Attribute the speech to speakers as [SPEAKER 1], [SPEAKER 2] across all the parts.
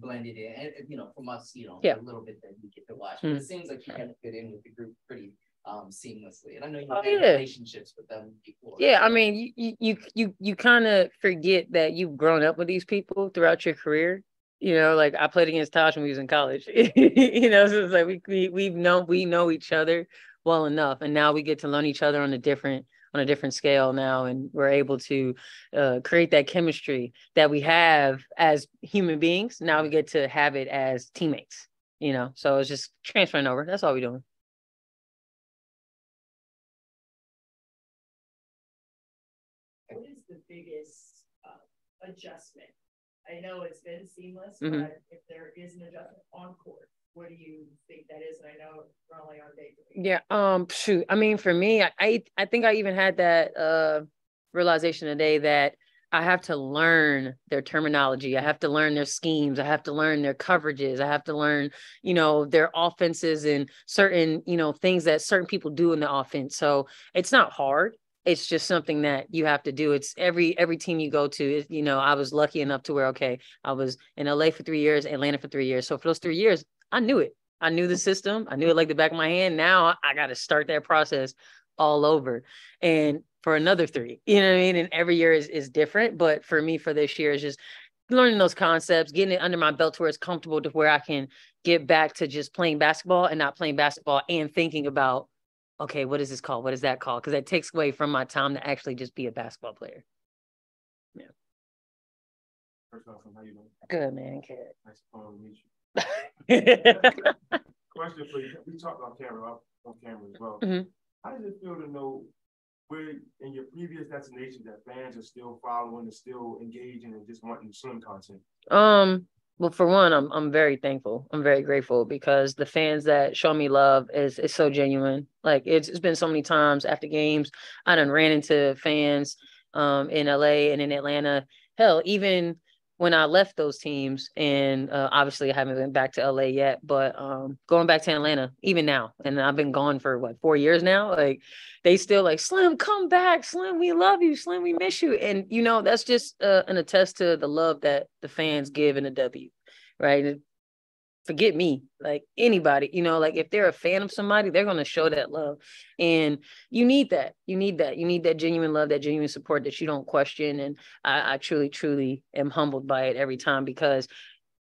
[SPEAKER 1] blended in, and from us,
[SPEAKER 2] yeah,
[SPEAKER 1] a little bit that we get to watch. But it seems like you kind of fit in with the group pretty seamlessly, and I know you've had relationships with them before.
[SPEAKER 2] Yeah, I mean, you kind of forget that you've grown up with these people throughout your career. Like I played against Tosh when we was in college. So it's like we know each other well enough, and now we get to learn each other on a different scale now, and we're able to create that chemistry that we have as human beings. Now we get to have it as teammates. So it's just transferring over. That's all we're doing.
[SPEAKER 3] What is the biggest adjustment? I know it's been seamless, but if there is an adjustment on court, what do you think that is? And I know we're only on day 3.
[SPEAKER 2] Yeah. Shoot. I mean, for me, I think I even had that realization today that I have to learn their terminology. I have to learn their schemes. I have to learn their coverages. I have to learn, their offenses and certain, things that certain people do in the offense. So it's not hard. It's just something that you have to do. It's every team you go to. I was lucky enough to where, okay, I was in LA for 3 years, Atlanta for 3 years. So for those 3 years, I knew it. I knew the system. I knew it like the back of my hand. Now I got to start that process all over. And for another 3, you know what I mean? And every year is different. But for me, for this year, is just learning those concepts, getting it under my belt to where it's comfortable to where I can get back to just playing basketball and not playing basketball and thinking about, okay, what is this called? What is that called? Because that takes away from my time to actually just be a basketball player. Yeah.
[SPEAKER 4] First off, how you doing?
[SPEAKER 2] Good, man. Kid.
[SPEAKER 4] Nice to meet you. Question for you. We talked on camera as well.
[SPEAKER 2] Mm-hmm.
[SPEAKER 4] How does it feel to know where in your previous destination that fans are still following and still engaging and just wanting swim content?
[SPEAKER 2] Well, for one, I'm very thankful. I'm very grateful because the fans that show me love is so genuine. Like it's been so many times after games, I done ran into fans in LA and in Atlanta. Hell, even when I left those teams, and obviously I haven't been back to LA yet, but going back to Atlanta, even now, and I've been gone for 4 years now. Like they still like, Slim, come back, Slim, we love you, Slim, we miss you, and that's just an attest to the love that the fans give in the W, right? Forget me, like anybody, like if they're a fan of somebody, they're going to show that love. And you need that. You need that genuine love, that genuine support that you don't question. And I truly, truly am humbled by it every time because,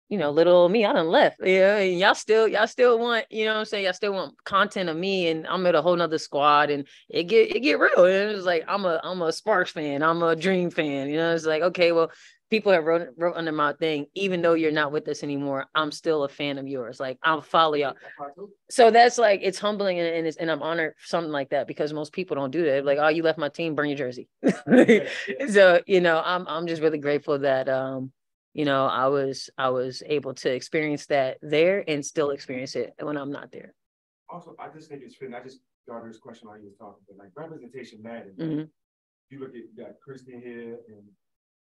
[SPEAKER 2] little old me, I done left. Yeah. And y'all still want, what I'm saying? Y'all still want content of me, and I'm at a whole nother squad, and it get real. And it's like, I'm a Sparks fan. I'm a Dream fan. It's like, okay, well, people have wrote under my thing, even though you're not with us anymore, I'm still a fan of yours. Like I'll follow y'all. So that's like, it's humbling, and I'm honored for something like that because most people don't do that. Like, oh, you left my team, burn your jersey. So, I'm just really grateful that, I was able to experience that there and still experience it when I'm not there.
[SPEAKER 4] Also, I just think it's fitting. I just got this question while you was talking, but like representation matters.
[SPEAKER 2] Mm-hmm.
[SPEAKER 4] You look at, you got Kristen here and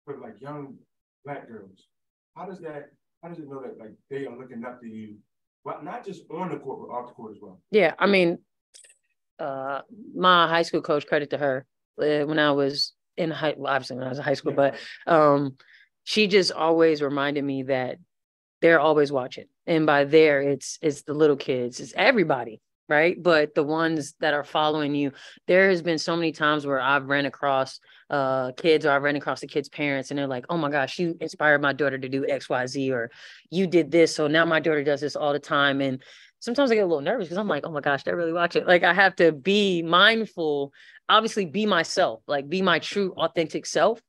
[SPEAKER 4] for like young Black girls, how does it know that like they are looking up to you, but not just on the court, but off the court as well?
[SPEAKER 2] Yeah, I mean, my high school coach, credit to her, when I was in obviously when I was in high school, but she just always reminded me that they're always watching, and by there, it's the little kids, it's everybody. Right. But the ones that are following you, there has been so many times where I've ran across kids, or I've ran across the kids' parents, and they're like, oh my gosh, you inspired my daughter to do XYZ, or you did this. So now my daughter does this all the time. And sometimes I get a little nervous because I'm like, oh my gosh, they're really watching. Like I have to be mindful, obviously be myself, like be my true authentic self.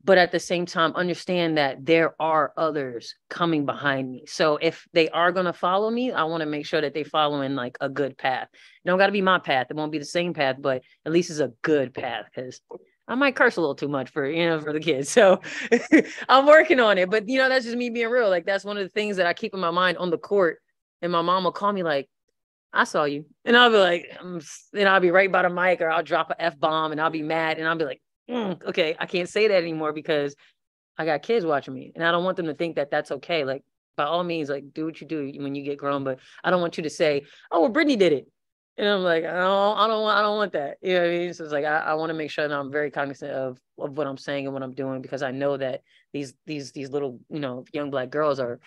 [SPEAKER 2] But at the same time, understand that there are others coming behind me. So if they are going to follow me, I want to make sure that they follow in like a good path. It don't got to be my path. It won't be the same path, but at least it's a good path, because I might curse a little too much for the kids. So I'm working on it. But, that's just me being real. Like, that's one of the things that I keep in my mind on the court. And my mom will call me like, I saw you. And I'll be like, then I'll be right by the mic, or I'll drop an F-bomb and I'll be mad. And I'll be like, okay, I can't say that anymore because I got kids watching me, and I don't want them to think that that's okay. Like, by all means, like, do what you do when you get grown, but I don't want you to say, oh, well, Brittney did it. And I'm like, I don't want that. You know what I mean? So it's like, I want to make sure that I'm very cognizant of what I'm saying and what I'm doing, because I know that these little, young Black girls are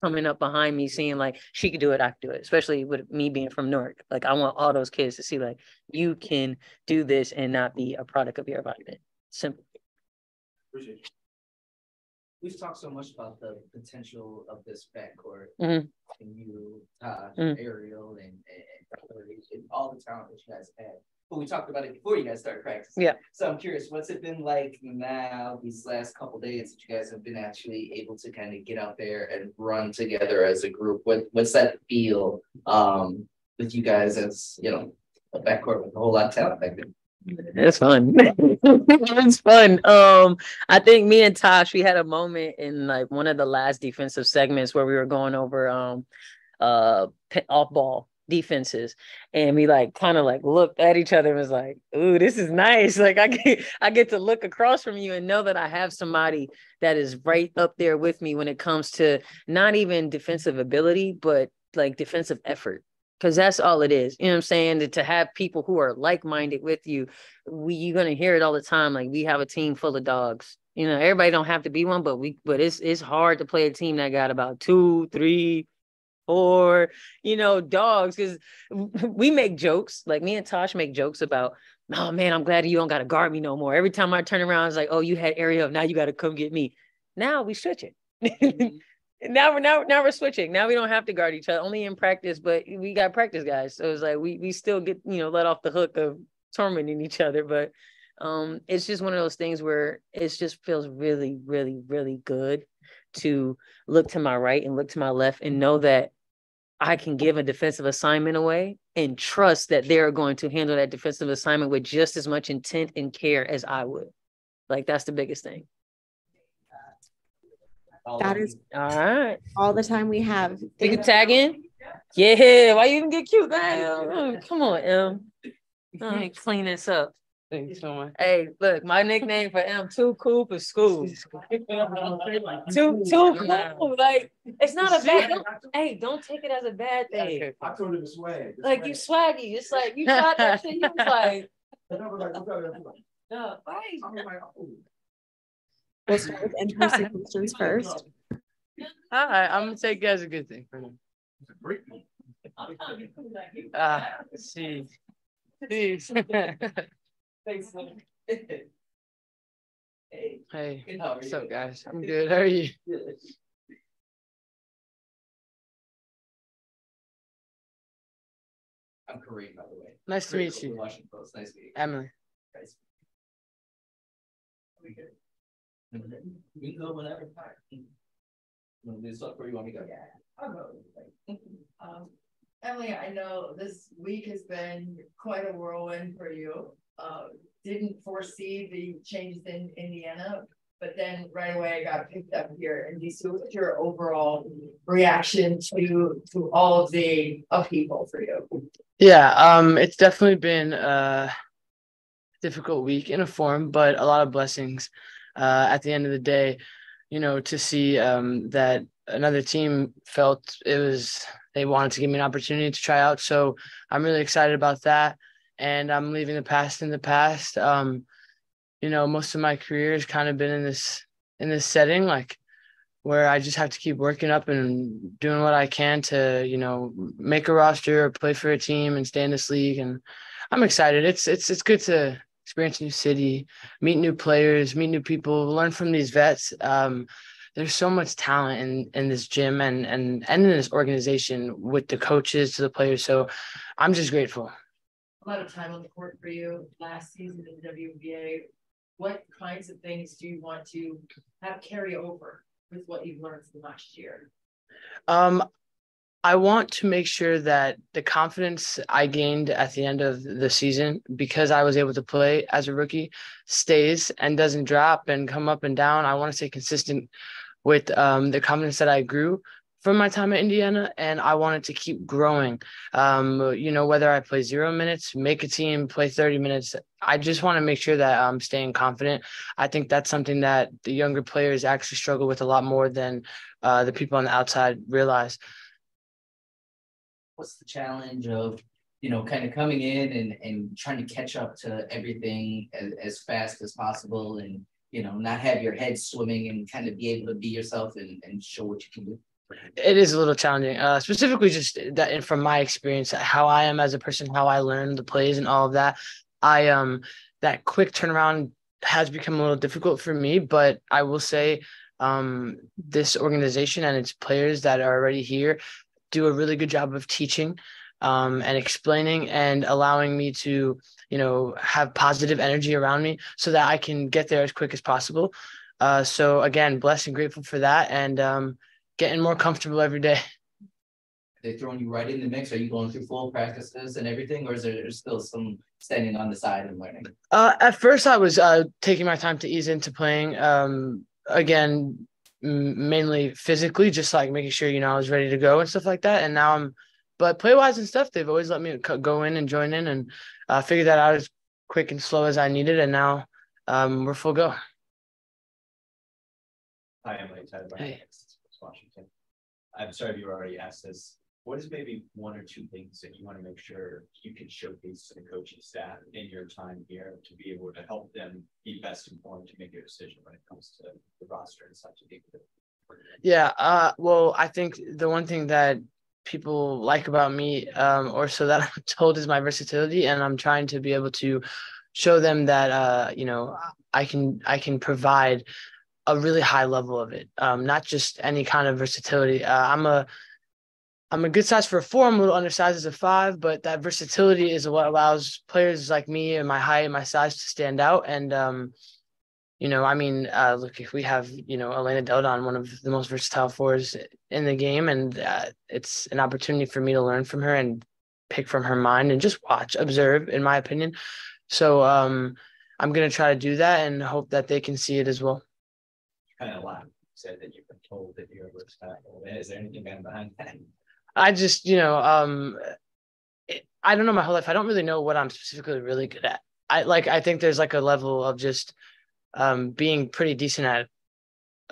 [SPEAKER 2] coming up behind me, seeing like she could do it, I could do it, especially with me being from Newark. Like I want all those kids to see like you can do this and not be a product of your environment. Simple.
[SPEAKER 4] Appreciate it.
[SPEAKER 1] We've talked so much about the potential of this backcourt,
[SPEAKER 2] Mhm.
[SPEAKER 1] and you, Ariel, and all the talent that you guys have. But we talked about it before you guys started practicing.
[SPEAKER 2] Yeah.
[SPEAKER 1] So I'm curious, what's it been like now these last couple days that you guys have been actually able to kind of get out there and run together as a group? What's that feel with you guys as, you know, a backcourt with a whole lot of talent back then?
[SPEAKER 2] It's fun. It's fun. I think me and Tosh, we had a moment in like one of the last defensive segments where we were going over off ball defenses, and we like kind of like looked at each other and was like, ooh, this is nice. Like I get to look across from you and know that I have somebody that is right up there with me when it comes to not even defensive ability, but like defensive effort. Because that's all it is. You know what I'm saying? To have people who are like-minded with you, you're gonna hear it all the time. Like we have a team full of dogs. You know, everybody don't have to be one, but it's hard to play a team that got about 2, 3, 4, dogs. Because we make jokes. Like me and Tosh make jokes about, oh man, I'm glad you don't gotta guard me no more. Every time I turn around, it's like, oh, you had Ariel, now you gotta come get me. Now we switch it. Now we're switching. Now we don't have to guard each other, only in practice, but we got practice guys. So it's like we still get, let off the hook of tormenting each other. But it's just one of those things where it just feels really, really, really good to look to my right and look to my left and know that I can give a defensive assignment away and trust that they're going to handle that defensive assignment with just as much intent and care as I would. Like that's the biggest thing.
[SPEAKER 5] That is
[SPEAKER 2] all right.
[SPEAKER 5] All the time we have.
[SPEAKER 2] We can tag in. Yeah. Why you even get cute? Come on, M. Let me clean this up. Thanks so much. Hey, look, my nickname for M, too cool for school. Too cool. Like it's not a bad. Hey, don't take it as a bad thing.
[SPEAKER 4] I told him to swag.
[SPEAKER 2] Like you swaggy. It's like you shot that shit. You was like, no, right.
[SPEAKER 5] We'll start with in-person questions first.
[SPEAKER 6] All right, I'm gonna take it as a good thing for them. See. Please. Hey, what's up, guys? I'm good. How are you?
[SPEAKER 1] I'm Kareem, by the way.
[SPEAKER 6] Nice to meet you.
[SPEAKER 1] Washington Post. Nice to meet you.
[SPEAKER 6] Emily.
[SPEAKER 1] We can go whenever. You want to do stuff or you want me to go?
[SPEAKER 3] Yeah, I'll go. Emily, I know this week has been quite a whirlwind for you. Didn't foresee the changes in Indiana, but then right away I got picked up here in DC. What's your overall reaction to all of the upheaval for you?
[SPEAKER 6] Yeah, it's definitely been a difficult week in a form, but a lot of blessings. At the end of the day, to see that another team felt they wanted to give me an opportunity to try out. So I'm really excited about that. And I'm leaving the past in the past. Most of my career has kind of been in this setting, like where I just have to keep working up and doing what I can to, make a roster or play for a team and stay in this league. And I'm excited. It's good to experience a new city, meet new players, meet new people, learn from these vets. There's so much talent in this gym and in this organization with the coaches to the players. So I'm just grateful.
[SPEAKER 3] A lot of time on the court for you last season in the WNBA. What kinds of things do you want to have carry over with what you've learned from last year?
[SPEAKER 6] I want to make sure that the confidence I gained at the end of the season, because I was able to play as a rookie, stays and doesn't drop and come up and down. I want to stay consistent with the confidence that I grew from my time at Indiana, and I wanted to keep growing. Whether I play 0 minutes, make a team, play 30 minutes, I just want to make sure that I'm staying confident. I think that's something that the younger players actually struggle with a lot more than the people on the outside realize.
[SPEAKER 1] What's the challenge of, kind of coming in and trying to catch up to everything as fast as possible and, not have your head swimming and kind of be able to be yourself and show what you can do?
[SPEAKER 6] It is a little challenging, specifically just that and from my experience, how I am as a person, how I learn the plays and all of that. I that quick turnaround has become a little difficult for me, but I will say this organization and its players that are already here do a really good job of teaching and explaining and allowing me to, have positive energy around me so that I can get there as quick as possible. So again, blessed and grateful for that, and getting more comfortable every day.
[SPEAKER 1] They throwing you right in the mix? Are you going through full practices and everything, or is there still some standing on the side and learning?
[SPEAKER 6] At first, I was taking my time to ease into playing. Again, mainly physically, just like making sure I was ready to go and stuff like that. And now but play wise and stuff, they've always let me go in and join in and figure that out as quick and slow as I needed. And now we're full go.
[SPEAKER 7] Hi, Emily.
[SPEAKER 6] Hey.
[SPEAKER 7] Washington. I'm sorry if you already asked this. What is maybe one or two things that you want to make sure you can showcase to the coaching staff in your time here to be able to help them be best informed to make a decision when it comes to the roster and such?
[SPEAKER 6] Yeah. Well, I think the one thing that people like about me, or so that I'm told, is my versatility, and I'm trying to be able to show them that I can provide a really high level of it, not just any kind of versatility. I'm a good size for a 4. I'm a little undersized as a 5, but that versatility is what allows players like me and my height and my size to stand out. And look, if we have Elena Delle Donne, one of the most versatile 4s in the game, and it's an opportunity for me to learn from her and pick from her mind and just observe, in my opinion. So I'm gonna try to do that and hope that they can see it as well.
[SPEAKER 7] Kind of laugh. Said that you've been told that you're versatile. Is there anything behind that?
[SPEAKER 6] I just, I don't know my whole life. I don't really know what I'm specifically really good at. I think there's like a level of just being pretty decent at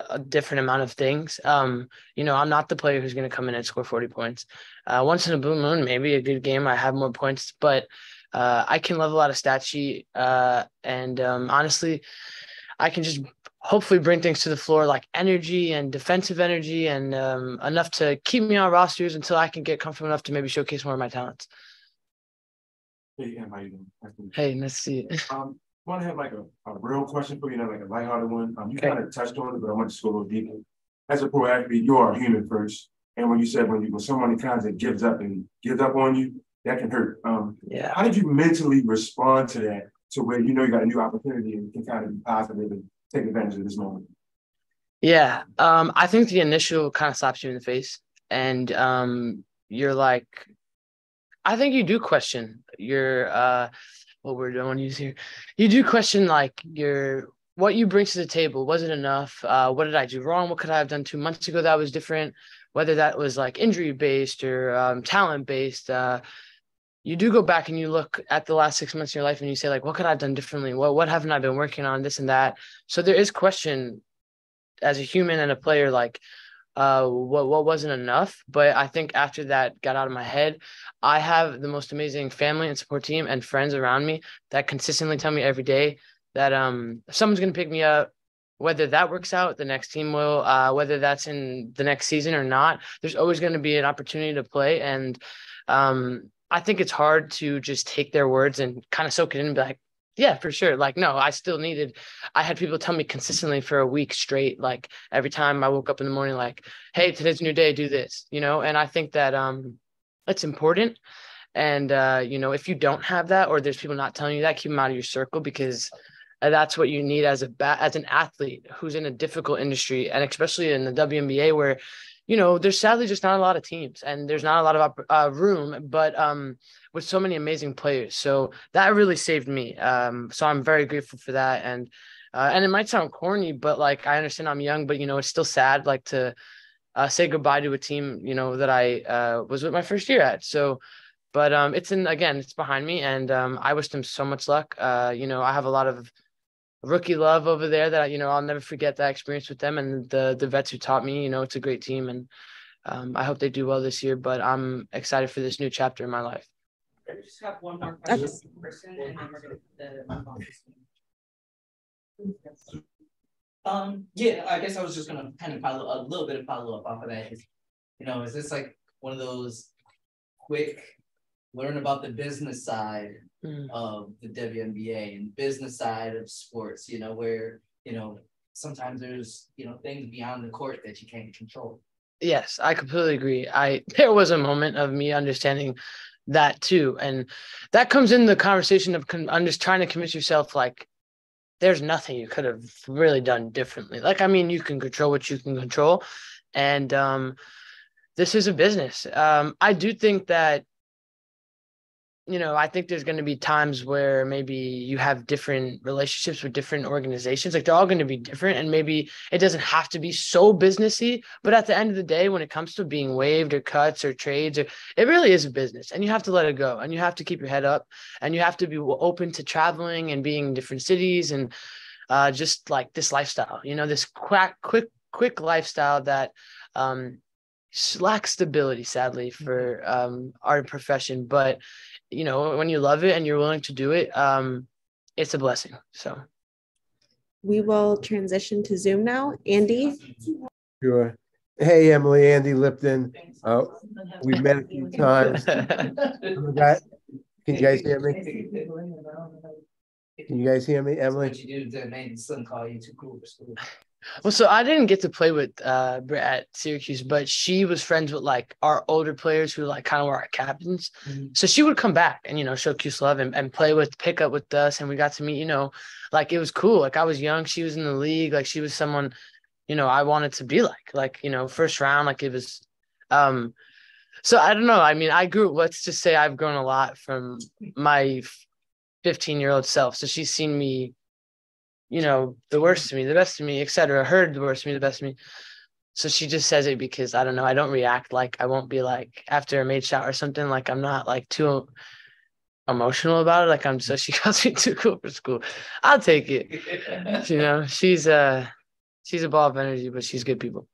[SPEAKER 6] a different amount of things. I'm not the player who's going to come in and score 40 points. Once in a blue moon, maybe a good game, I have more points, but I can level out a stat sheet. And honestly, I can just hopefully bring things to the floor like energy and defensive energy and enough to keep me on rosters until I can get comfortable enough to maybe showcase more of my talents.
[SPEAKER 4] Hey, Em, how you doing?
[SPEAKER 6] Hey, nice to see you.
[SPEAKER 4] Want to have like a real question for you, like a lighthearted one. You
[SPEAKER 6] Okay.
[SPEAKER 4] kind of touched on it, but I want to just go a little deeper. As a pro athlete, you are a human first. And when you said when someone kind of gives up on you, that can hurt.
[SPEAKER 6] Yeah.
[SPEAKER 4] How did you mentally respond to that, to where you got a new opportunity and can kind of be positive and take advantage of this moment?
[SPEAKER 6] Yeah. I think the initial kind of slaps you in the face, and you're like, I think you do question your what word do I want to use here? You do question like what you bring to the table. Was it enough? What did I do wrong? What could I have done 2 months ago that was different? Whether that was like injury based or talent based. You do go back and you look at the last 6 months of your life and you say like, what could I have done differently? What haven't I been working on? This and that. So there is question as a human and a player, like what wasn't enough. But I think after that got out of my head, I have the most amazing family and support team and friends around me that consistently tell me every day that someone's going to pick me up. Whether that works out, the next team will, whether that's in the next season or not, there's always going to be an opportunity to play. And I think it's hard to just take their words and kind of soak it in and be like, yeah, for sure. Like, no, I had people tell me consistently for a week straight, like every time I woke up in the morning, like, hey, today's a new day, do this, and I think that it's important. And, if you don't have that, or there's people not telling you that, keep them out of your circle, because that's what you need as an athlete who's in a difficult industry, and especially in the WNBA where, there's sadly just not a lot of teams and there's not a lot of room, but with so many amazing players. So that really saved me. So I'm very grateful for that. And it might sound corny, but like, I understand I'm young, but it's still sad, like to say goodbye to a team, that I was with my first year at. So, but it's behind me, and I wish them so much luck. I have a lot of rookie love over there that I'll never forget that experience with them and the vets who taught me. It's a great team, and I hope they do well this year. But I'm excited for this new chapter in my life.
[SPEAKER 8] I just have one more question, person, and then we're gonna move on. Yeah, I guess I was just gonna kind of follow a little bit of follow up off of that.
[SPEAKER 1] is this like one of those quick learn about the business side of the WNBA and business side of sports, where, sometimes there's, things beyond the court that you can't control.
[SPEAKER 6] Yes, I completely agree. There was a moment of me understanding that too. And that comes in the conversation of I'm just trying to convince yourself, like, there's nothing you could have really done differently. Like, I mean, you can control what you can control. And this is a business. I do think that, I think there's going to be times where maybe you have different relationships with different organizations. Like, they're all going to be different, and maybe it doesn't have to be so businessy. But at the end of the day, when it comes to being waived or cuts or trades, it really is a business, and you have to let it go, and you have to keep your head up, and you have to be open to traveling and being in different cities, and just like this lifestyle, this quick lifestyle that lacks stability, sadly, for our profession. But when you love it and you're willing to do it, it's a blessing. So
[SPEAKER 5] we will transition to Zoom now. Andy?
[SPEAKER 9] Sure. Hey, Emily, Andy Lipton. We've met a few times. Can you guys hear me? Can you guys hear me, Emily?
[SPEAKER 1] What you do to make the son call you too cool for school.
[SPEAKER 6] Well, so I didn't get to play with Britt at Syracuse, but she was friends with like our older players who like kind of were our captains. Mm-hmm. So she would come back and, show Cuse love and pick up with us. And we got to meet, like, it was cool. Like, I was young. She was in the league. Like, she was someone, I wanted to be like, first round, like it was. So I don't know. I mean, let's just say I've grown a lot from my 15-year-old self. So she's seen me, the worst of me, the best of me, etc. Heard the worst of me, the best of me. So she just says it because, I don't know, I don't react like, I won't be like, after a made shot or something, like I'm not like too emotional about it. Like so she calls me too cool for school. I'll take it. She's a ball of energy, but she's good people.